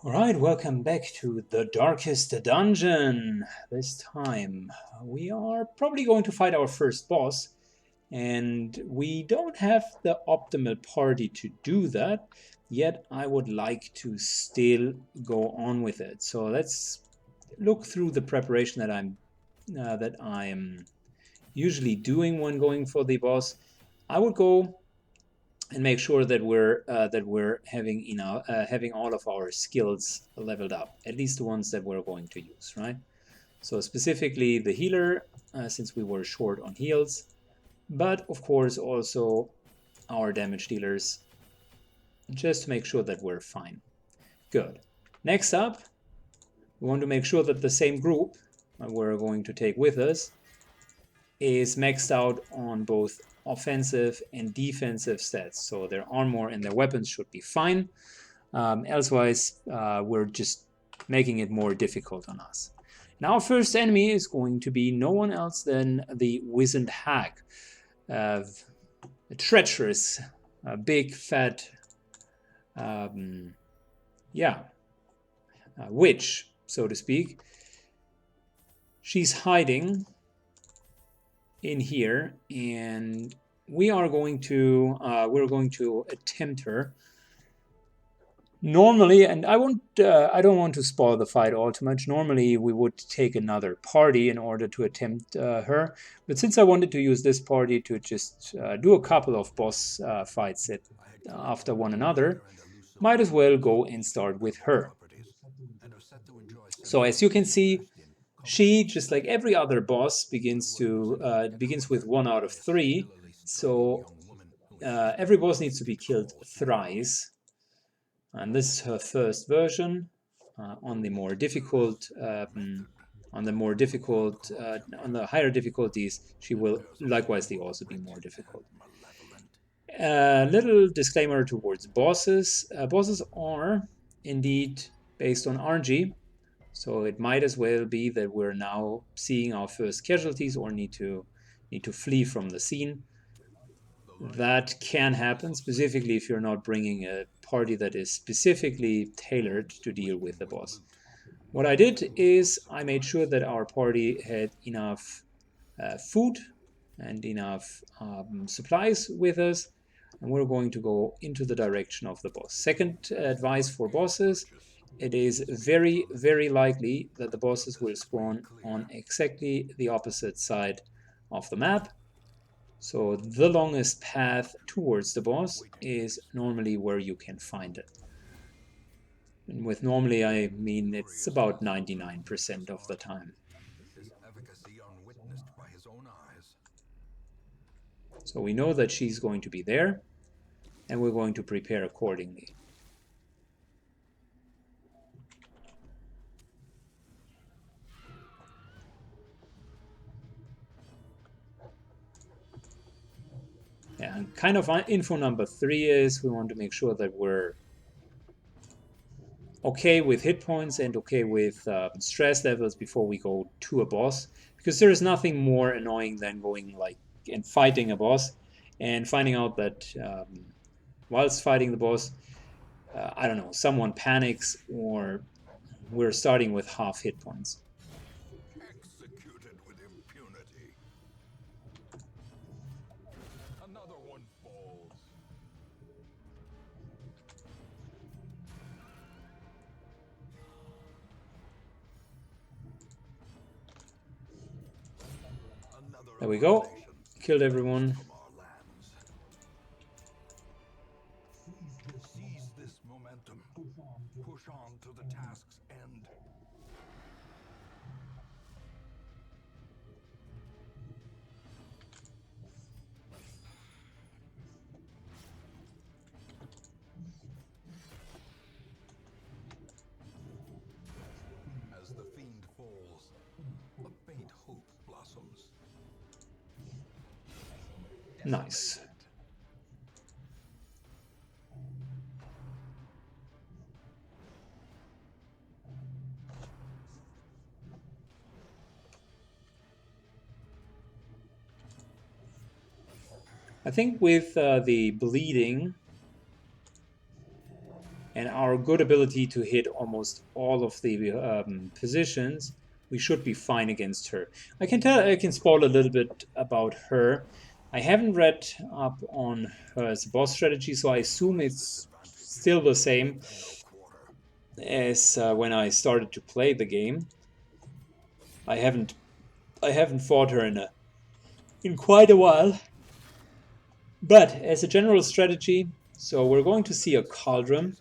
Alright, welcome back to the darkest dungeon. This time we are probably going to fight our first boss, and we don't have the optimal party to do that, yet I would like to still go on with it. So let's look through the preparation that I'm usually doing when going for the boss. I would go and make sure that we're having having all of our skills leveled up, at least the ones that we're going to use, right? So specifically the healer, since we were short on heals, but of course also our damage dealers, just to make sure that we're fine. Good. Next up, we want to make sure that the same group we're going to take with us is maxed out on both offensive and defensive stats. So their armor and their weapons should be fine. Elsewise, we're just making it more difficult on us. Now, our first enemy is going to be no one else than the Wizened hag. A treacherous, big, fat, witch, so to speak. She's hiding in here, and we're going to attempt her. Normally, and I don't want to spoil the fight all too much. Normally, we would take another party in order to attempt her. But since I wanted to use this party to just do a couple of boss fights after one another, might as well go and start with her. So as you can see, she, just like every other boss, begins with 1 out of 3. So every boss needs to be killed thrice. And this is her first version. On the higher difficulties, she will likewise also be more difficult. Little disclaimer towards bosses. Bosses are indeed based on RNG, so it might as well be that we're now seeing our first casualties or need to flee from the scene. That can happen, specifically if you're not bringing a party that is specifically tailored to deal with the boss. What I did is I made sure that our party had enough food and enough supplies with us, and we're going to go into the direction of the boss. Second advice for bosses: it is very, very likely that the bosses will spawn on exactly the opposite side of the map. So the longest path towards the boss is normally where you can find it. And with normally, I mean it's about 99% of the time. So we know that she's going to be there, and we're going to prepare accordingly. And kind of info number 3 is we want to make sure that we're okay with hit points and okay with stress levels before we go to a boss, because there is nothing more annoying than going and fighting a boss and finding out that whilst fighting the boss, I don't know, someone panics or we're starting with half hit points. Executed with impunity. Another one falls. There we go. Killed everyone. Seize this momentum. Push on to the task's end. As the fiend falls, a faint hope blossoms. Nice. I think with the bleeding and and our good ability to hit almost all of the positions, we should be fine against her. I can spoil a little bit about her. I haven't read up on her as a boss strategy, so I assume it's still the same as when I started to play the game. I haven't fought her in quite a while. But as a general strategy, so we're going to see a cauldron.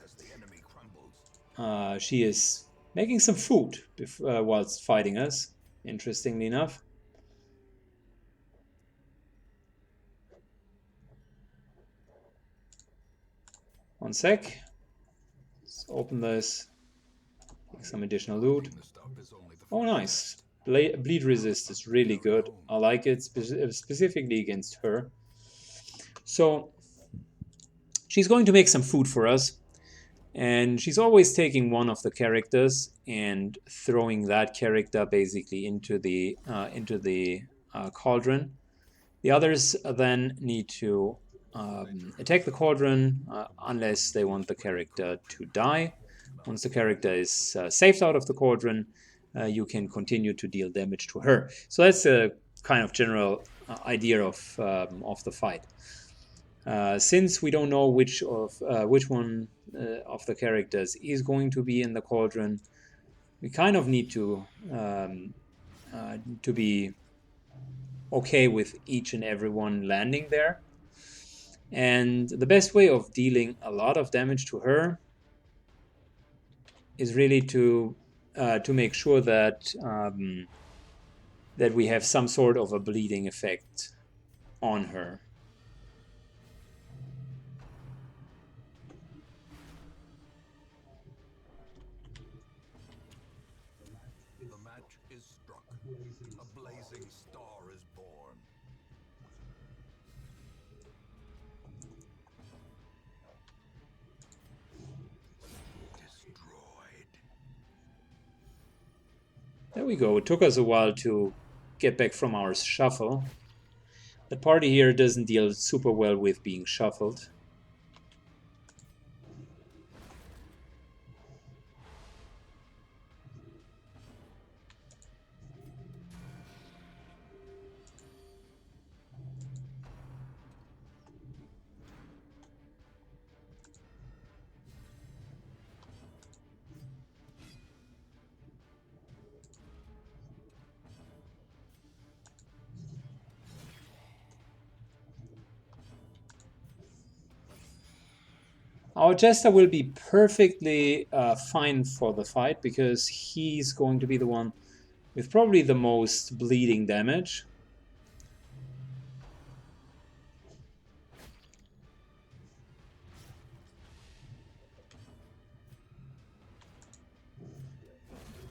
She is making some food whilst fighting us, interestingly enough. One sec. Let's open this. Take some additional loot. Oh, nice. Bleed resist is really good. I like it, specifically against her. So she's going to make some food for us. And she's always taking one of the characters and throwing that character basically into the cauldron. The others then need to attack the cauldron unless they want the character to die. Once the character is saved out of the cauldron, you can continue to deal damage to her. So that's a kind of general idea of the fight. Since we don't know which one of the characters is going to be in the cauldron, we kind of need to be okay with each and every one landing there. And the best way of dealing a lot of damage to her is really to make sure that that we have some sort of a bleeding effect on her. A blazing star is born. Destroyed. There we go. It took us a while to get back from our shuffle. The party here doesn't deal super well with being shuffled. Our Jester will be perfectly fine for the fight because he's going to be the one with probably the most bleeding damage.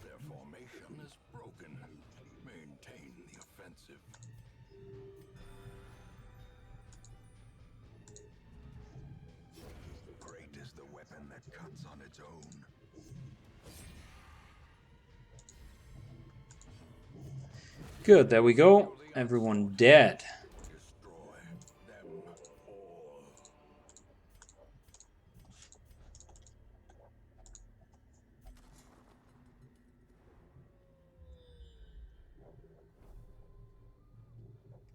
Their formation is broken. Maintain the offensive. Great is the weapon that cuts on its own. Good, there we go. Everyone dead. Destroy them all.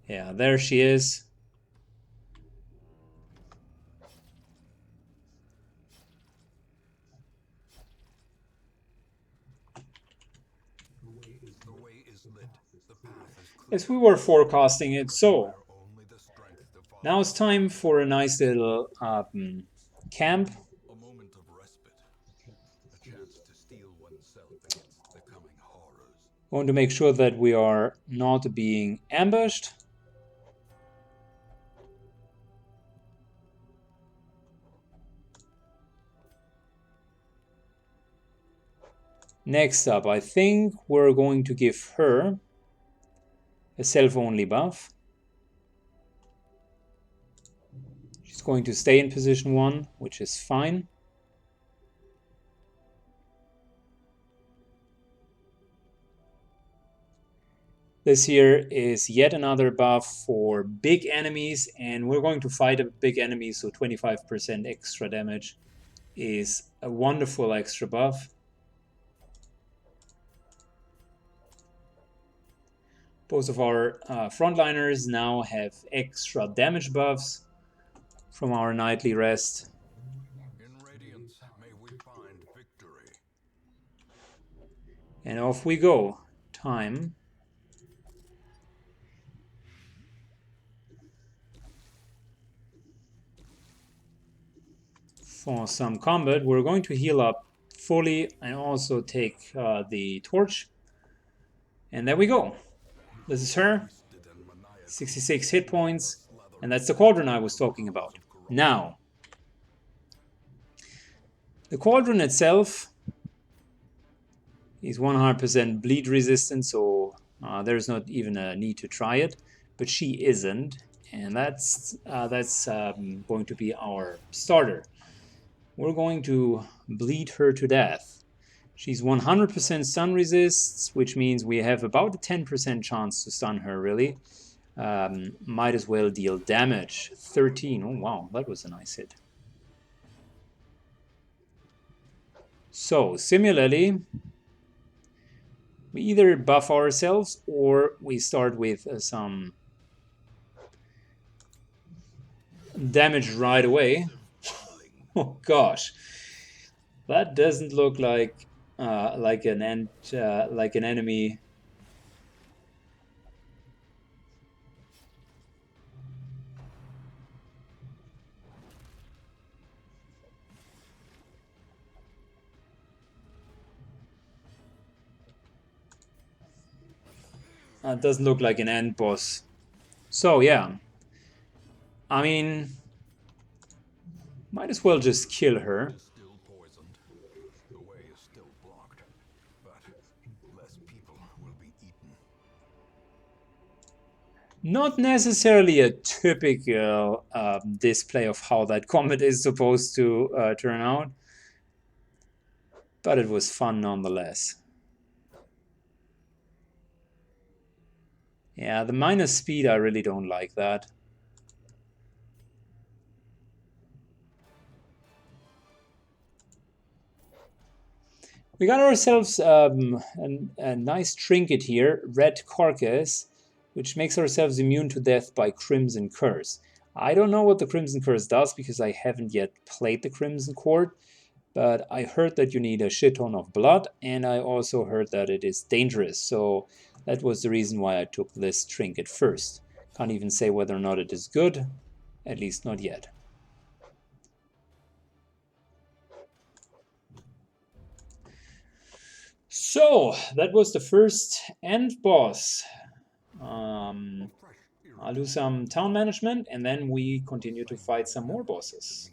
Yeah, there she is. As we were forecasting it, so now it's time for a nice little camp. A moment of respite. A chance to steel oneself against the coming horrors. Want to make sure that we are not being ambushed. Next up, I think we're going to give her a self-only buff. She's going to stay in position 1, which is fine. This here is yet another buff for big enemies, and we're going to fight a big enemy, so 25% extra damage is a wonderful extra buff. Both of our frontliners now have extra damage buffs from our nightly rest. In radiance may we find victory. And off we go. Time. For some combat, we're going to heal up fully and also take the torch. And there we go. This is her. 66 hit points. And that's the cauldron I was talking about. Now, the cauldron itself is 100% bleed resistant, so there's not even a need to try it. But she isn't, and that's going to be our starter. We're going to bleed her to death. She's 100% stun resists, which means we have about a 10% chance to stun her, really. Might as well deal damage. 13. Oh, wow, that was a nice hit. So, similarly, we either buff ourselves or we start with some damage right away. Oh gosh, that doesn't look like an enemy. It doesn't look like an end boss. So yeah, I mean, might as well just kill her. Still poisoned. The way is still blocked, but less people will be eaten. Not necessarily a typical display of how that combat is supposed to turn out, but it was fun nonetheless. Yeah, the minus speed, I really don't like that. We got ourselves a nice trinket here, Red Carcass, which makes ourselves immune to death by Crimson Curse. I don't know what the Crimson Curse does because I haven't yet played the Crimson Court, but I heard that you need a shit ton of blood, and I also heard that it is dangerous, so that was the reason why I took this trinket first. Can't even say whether or not it is good, at least not yet. So, that was the first end boss. I'll do some town management, and then we continue to fight some more bosses.